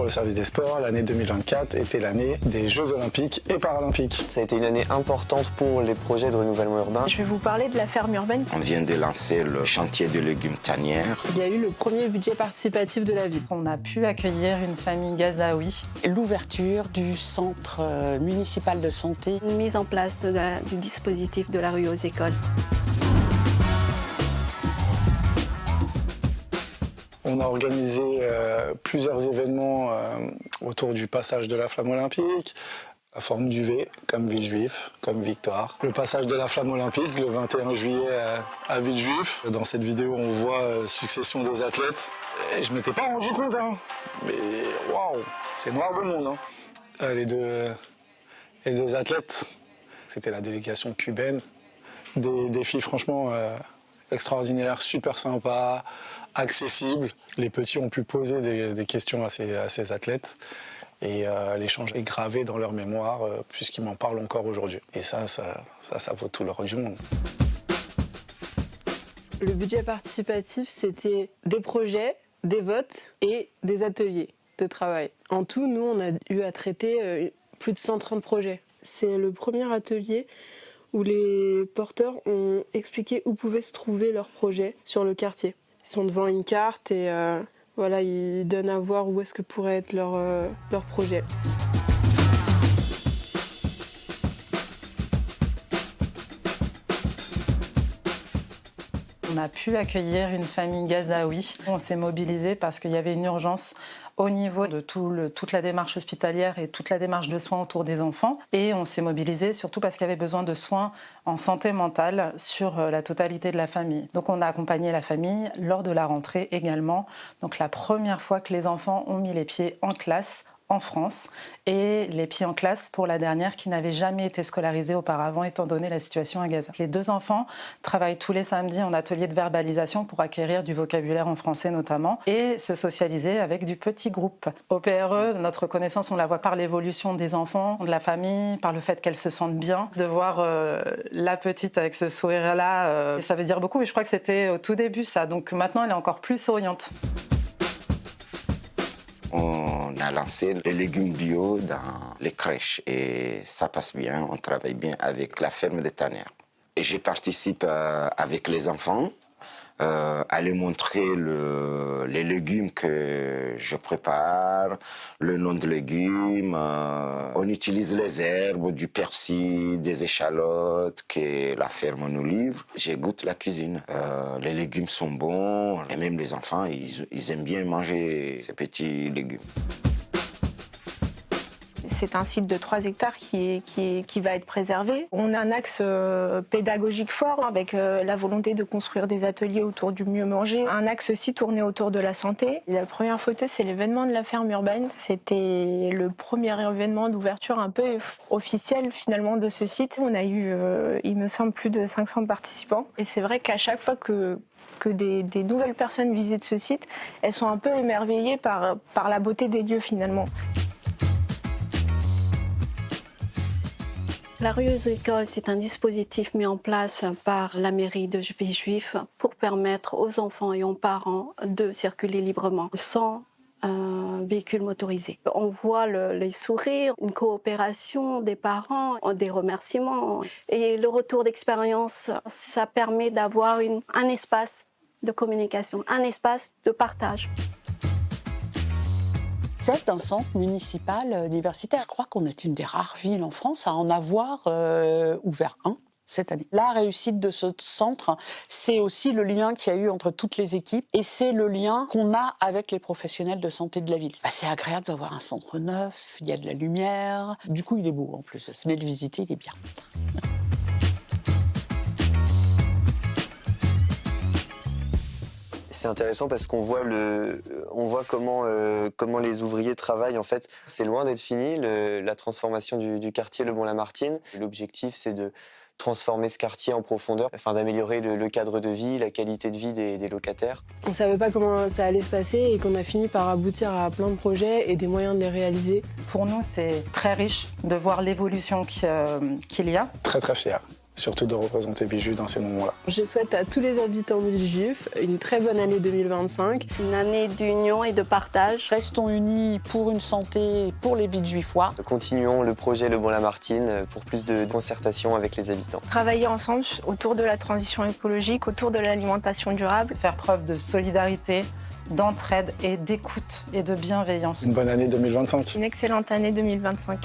le service des sports, l'année 2024 était l'année des Jeux Olympiques et Paralympiques. Ça a été une année importante pour les projets de renouvellement urbain. Je vais vous parler de la ferme urbaine. On vient de lancer le chantier de légumes tanières. Il y a eu le premier budget participatif de la ville. On a pu accueillir une famille gazaoui. L'ouverture du centre municipal de santé. Une mise en place du dispositif de la rue aux écoles. On a organisé plusieurs événements autour du passage de la flamme olympique, la forme du V, comme Villejuif, comme Victoire. Le passage de la flamme olympique, le 21 juillet à Villejuif. Dans cette vidéo, on voit succession des athlètes. Et je ne m'étais pas rendu compte, hein. Mais waouh, c'est noir de monde. Hein. Les deux athlètes, c'était la délégation cubaine. Des filles franchement extraordinaires, super sympas, accessibles. Les petits ont pu poser des questions à ces athlètes. Et l'échange est gravé dans leur mémoire puisqu'ils m'en parlent encore aujourd'hui. Et ça vaut tout l'or du monde. Le budget participatif, c'était des projets, des votes et des ateliers de travail. En tout, nous, on a eu à traiter plus de 130 projets. C'est le premier atelier où les porteurs ont expliqué où pouvaient se trouver leurs projets sur le quartier. Ils sont devant une carte et voilà, ils donnent à voir où est-ce que pourrait être leur projet. On a pu accueillir une famille gazaoui. On s'est mobilisé parce qu'il y avait une urgence au niveau de toute la démarche hospitalière et toute la démarche de soins autour des enfants. Et on s'est mobilisé surtout parce qu'il y avait besoin de soins en santé mentale sur la totalité de la famille. Donc on a accompagné la famille lors de la rentrée également. Donc la première fois que les enfants ont mis les pieds en classe en France et les pieds en classe pour la dernière qui n'avait jamais été scolarisée auparavant étant donné la situation à Gaza. Les deux enfants travaillent tous les samedis en atelier de verbalisation pour acquérir du vocabulaire en français notamment et se socialiser avec du petit groupe. Au PRE, notre connaissance, on la voit par l'évolution des enfants, de la famille, par le fait qu'elles se sentent bien. De voir la petite avec ce sourire-là, ça veut dire beaucoup et je crois que c'était au tout début ça. Donc maintenant, elle est encore plus souriante. On a lancé les légumes bio dans les crèches et ça passe bien, on travaille bien avec la ferme des tanières. Et je participe avec les enfants à leur montrer les légumes que je prépare, le nom de légumes. On utilise les herbes, du persil, des échalotes que la ferme nous livre. Je goûte la cuisine. Les légumes sont bons et même les enfants, ils aiment bien manger ces petits légumes. C'est un site de 3 hectares qui va être préservé. On a un axe pédagogique fort avec la volonté de construire des ateliers autour du mieux manger. Un axe aussi tourné autour de la santé. La première photo, c'est l'événement de la ferme urbaine. C'était le premier événement d'ouverture un peu officiel finalement de ce site. On a eu, il me semble, plus de 500 participants. Et c'est vrai qu'à chaque fois que des nouvelles personnes visitent ce site, elles sont un peu émerveillées par la beauté des lieux finalement. La rue aux écoles, c'est un dispositif mis en place par la mairie de Villejuif pour permettre aux enfants et aux parents de circuler librement sans véhicule motorisé. On voit les sourires, une coopération des parents, des remerciements. Et le retour d'expérience, ça permet d'avoir un espace de communication, un espace de partage. C'est un centre municipal universitaire. Je crois qu'on est une des rares villes en France à en avoir ouvert un cette année. La réussite de ce centre, c'est aussi le lien qu'il y a eu entre toutes les équipes et c'est le lien qu'on a avec les professionnels de santé de la ville. C'est agréable d'avoir un centre neuf, il y a de la lumière. Du coup, il est beau en plus. Venez le visiter, il est bien. C'est intéressant parce qu'on voit comment les ouvriers travaillent en fait. C'est loin d'être fini, la transformation du quartier Le Bon-Lamartine. L'objectif, c'est de transformer ce quartier en profondeur afin d'améliorer le cadre de vie, la qualité de vie des locataires. On ne savait pas comment ça allait se passer et qu'on a fini par aboutir à plein de projets et des moyens de les réaliser. Pour nous, c'est très riche de voir l'évolution qu'il y a. Très très fier. surtout de représenter Villejuif dans ces moments-là. Je souhaite à tous les habitants de Villejuif une très bonne année 2025. Une année d'union et de partage. Restons unis pour une santé pour les Villejuifois. Continuons le projet Le Bon-Lamartine pour plus de concertation avec les habitants. Travailler ensemble autour de la transition écologique, autour de l'alimentation durable. Faire preuve de solidarité, d'entraide et d'écoute et de bienveillance. Une bonne année 2025. Une excellente année 2025.